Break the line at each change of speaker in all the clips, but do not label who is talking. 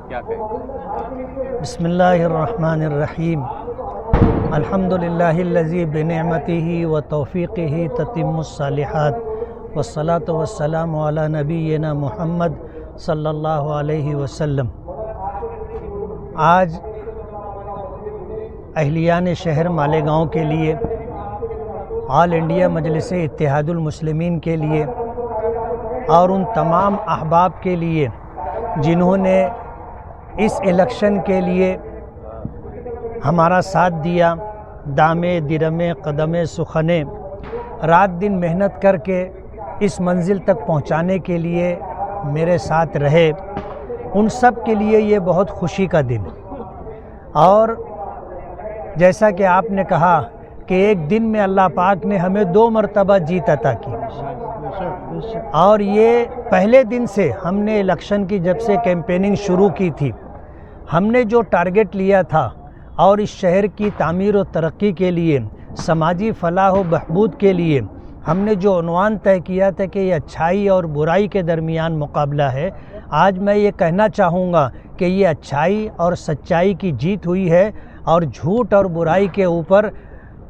کیا کہیں؟
بسم اللہ الرحمن الرحیم الحمدللہ الذی بنعمتہ و توفیقہ تتم الصالحات والصلاة والسلام علی نبینا محمد صلی اللہ علیہ وسلم۔ آج اہلیان شہر مالیگاؤں کے لیے، آل انڈیا مجلس اتحاد المسلمین کے لیے اور ان تمام احباب کے لیے جنہوں نے اس الیکشن کے لیے ہمارا ساتھ دیا، دامے درمے قدمے سخنے، رات دن محنت کر کے اس منزل تک پہنچانے کے لیے میرے ساتھ رہے، ان سب کے لیے یہ بہت خوشی کا دن۔ اور جیسا کہ آپ نے کہا کہ ایک دن میں اللہ پاک نے ہمیں 2 مرتبہ جیت عطا کی، اور یہ پہلے دن سے ہم نے الیکشن کی جب سے کیمپیننگ شروع کی تھی، ہم نے جو ٹارگٹ لیا تھا اور اس شہر کی تعمیر و ترقی کے لیے، سماجی فلاح و بہبود کے لیے ہم نے جو عنوان طے کیا تھا کہ یہ اچھائی اور برائی کے درمیان مقابلہ ہے، آج میں یہ کہنا چاہوں گا کہ یہ اچھائی اور سچائی کی جیت ہوئی ہے اور جھوٹ اور برائی کے اوپر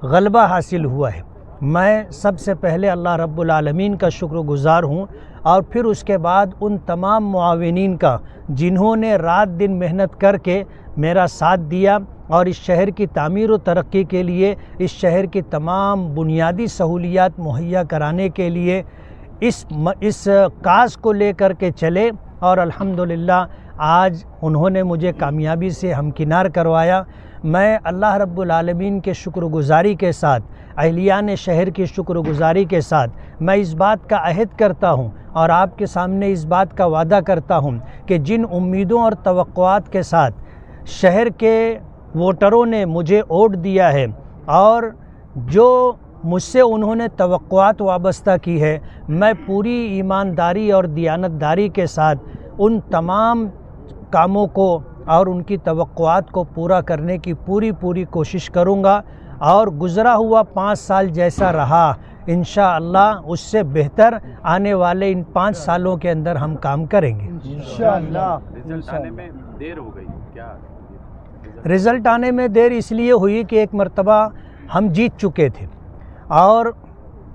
غلبہ حاصل ہوا ہے۔ میں سب سے پہلے اللہ رب العالمین کا شکر گزار ہوں، اور پھر اس کے بعد ان تمام معاونین کا جنہوں نے رات دن محنت کر کے میرا ساتھ دیا اور اس شہر کی تعمیر و ترقی کے لیے، اس شہر کی تمام بنیادی سہولیات مہیا کرانے کے لیے اس کاز کو لے کر کے چلے، اور الحمدللہ آج انہوں نے مجھے کامیابی سے ہمکنار کروایا۔ میں اللہ رب العالمین کے شکر گزاری کے ساتھ، اہلیان شہر کی شکر گزاری کے ساتھ میں اس بات کا عہد کرتا ہوں اور آپ کے سامنے اس بات کا وعدہ کرتا ہوں کہ جن امیدوں اور توقعات کے ساتھ شہر کے ووٹروں نے مجھے ووٹ دیا ہے اور جو مجھ سے انہوں نے توقعات وابستہ کی ہے، میں پوری ایمانداری اور دیانتداری کے ساتھ ان تمام کاموں کو اور ان کی توقعات کو پورا کرنے کی پوری کوشش کروں گا، اور گزرا ہوا 5 سال جیسا رہا انشاءاللہ اس سے بہتر آنے والے ان 5 سالوں کے اندر ہم کام کریں گے انشاءاللہ۔
رزلٹ آنے میں دیر ہو گئی کیا؟
رزلٹ آنے میں دیر اس لیے ہوئی کہ ایک مرتبہ ہم جیت چکے تھے اور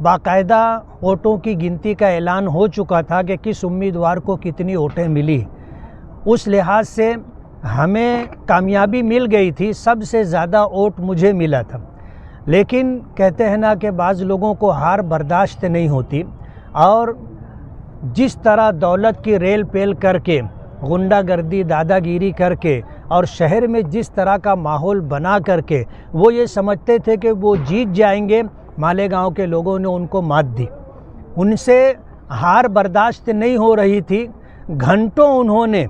باقاعدہ ووٹوں کی گنتی کا اعلان ہو چکا تھا کہ کس امیدوار کو کتنی ووٹیں ملی۔ اس لحاظ سے ہمیں کامیابی مل گئی تھی، سب سے زیادہ ووٹ مجھے ملا تھا، لیکن کہتے ہیں نا کہ بعض لوگوں کو ہار برداشت نہیں ہوتی، اور جس طرح دولت کی ریل پیل کر کے، غنڈہ گردی دادا گیری کر کے، اور شہر میں جس طرح کا ماحول بنا کر کے وہ یہ سمجھتے تھے کہ وہ جیت جائیں گے، مالیگاؤں کے لوگوں نے ان کو مات دی، ان سے ہار برداشت نہیں ہو رہی تھی۔ گھنٹوں انہوں نے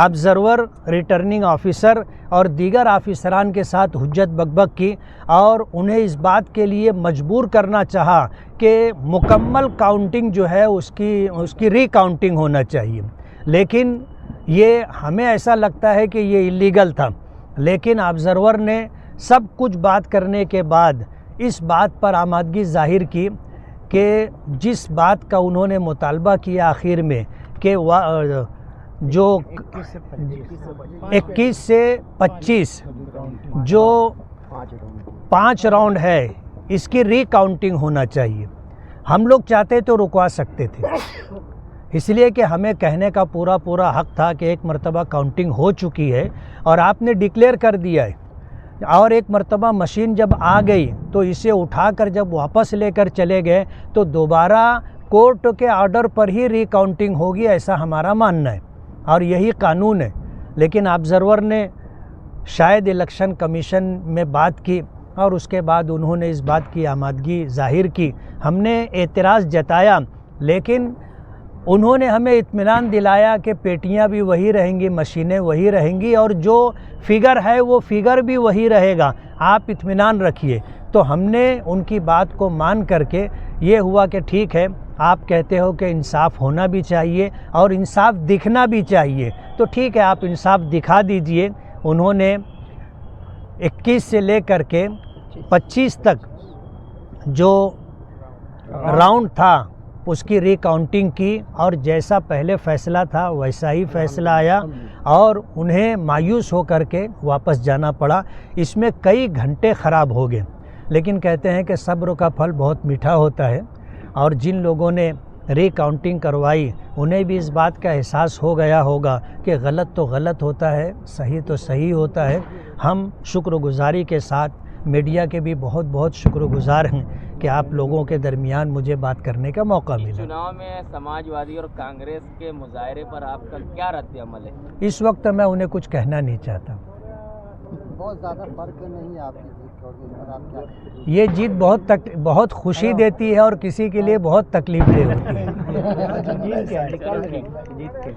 آبزرور، ریٹرننگ آفیسر اور دیگر آفیسران کے ساتھ حجت بک کی، اور انہیں اس بات کے لیے مجبور کرنا چاہا کہ مکمل کاؤنٹنگ جو ہے اس کی ری کاؤنٹنگ ہونا چاہیے، لیکن یہ ہمیں ایسا لگتا ہے کہ یہ اللیگل تھا، لیکن آبزرور نے سب کچھ بات کرنے کے بعد اس بات پر آمادگی ظاہر کی کہ جس بات کا انہوں نے مطالبہ کیا آخر میں کہ جو 21 سے 25 جو 5 راؤنڈ ہے اس کی ری کاؤنٹنگ ہونا چاہیے، ہم لوگ چاہتے تو رکوا سکتے تھے، اس لیے کہ ہمیں کہنے کا پورا حق تھا کہ ایک مرتبہ کاؤنٹنگ ہو چکی ہے اور آپ نے ڈکلیئر کر دیا ہے، اور ایک مرتبہ مشین جب آ گئی تو اسے اٹھا کر جب واپس لے کر چلے گئے تو دوبارہ کورٹ کے آرڈر پر ہی ری کاؤنٹنگ ہوگی، ایسا ہمارا ماننا ہے اور یہی قانون ہے۔ لیکن آبزرور نے شاید الیکشن کمیشن میں بات کی اور اس کے بعد انہوں نے اس بات کی آمادگی ظاہر کی، ہم نے اعتراض جتایا، لیکن انہوں نے ہمیں اطمینان دلایا کہ پیٹیاں بھی وہی رہیں گی، مشینیں وہی رہیں گی، اور جو فگر ہے وہ فگر بھی وہی رہے گا، آپ اطمینان رکھیے۔ تو ہم نے ان کی بات کو مان کر کے یہ ہوا کہ ٹھیک ہے، آپ کہتے ہو کہ انصاف ہونا بھی چاہیے اور انصاف دکھنا بھی چاہیے، تو ٹھیک ہے آپ انصاف دکھا دیجئے۔ انہوں نے 21 سے لے کر کے 25 تک جو راؤنڈ تھا اس کی ری کاؤنٹنگ کی اور جیسا پہلے فیصلہ تھا ویسا ہی فیصلہ آیا اور انہیں مایوس ہو کر کے واپس جانا پڑا. اس میں کئی گھنٹے خراب ہو گئے، لیکن کہتے ہیں کہ صبر کا پھل بہت میٹھا ہوتا ہے، اور جن لوگوں نے ری کاؤنٹنگ کروائی انہیں بھی اس بات کا احساس ہو گیا ہوگا کہ غلط تو غلط ہوتا ہے، صحیح تو صحیح ہوتا ہے. ہم شکر گزاری کے ساتھ میڈیا کے بھی بہت بہت شکر گزار ہیں کہ آپ لوگوں کے درمیان مجھے بات کرنے کا موقع ملا.
چناؤ میں سماجوادی اور کانگریس کے مظاہرے پر آپ کا کیا رد عمل ہے؟
اس وقت میں انہیں کچھ کہنا نہیں چاہتا.
بہت زیادہ فرق نہیں ہے آپ کی جیت اور اس پر آپ کیا؟
یہ جیت بہت خوشی دیتی ہے اور کسی کے لیے بہت تکلیف دہ ہوتی ہے.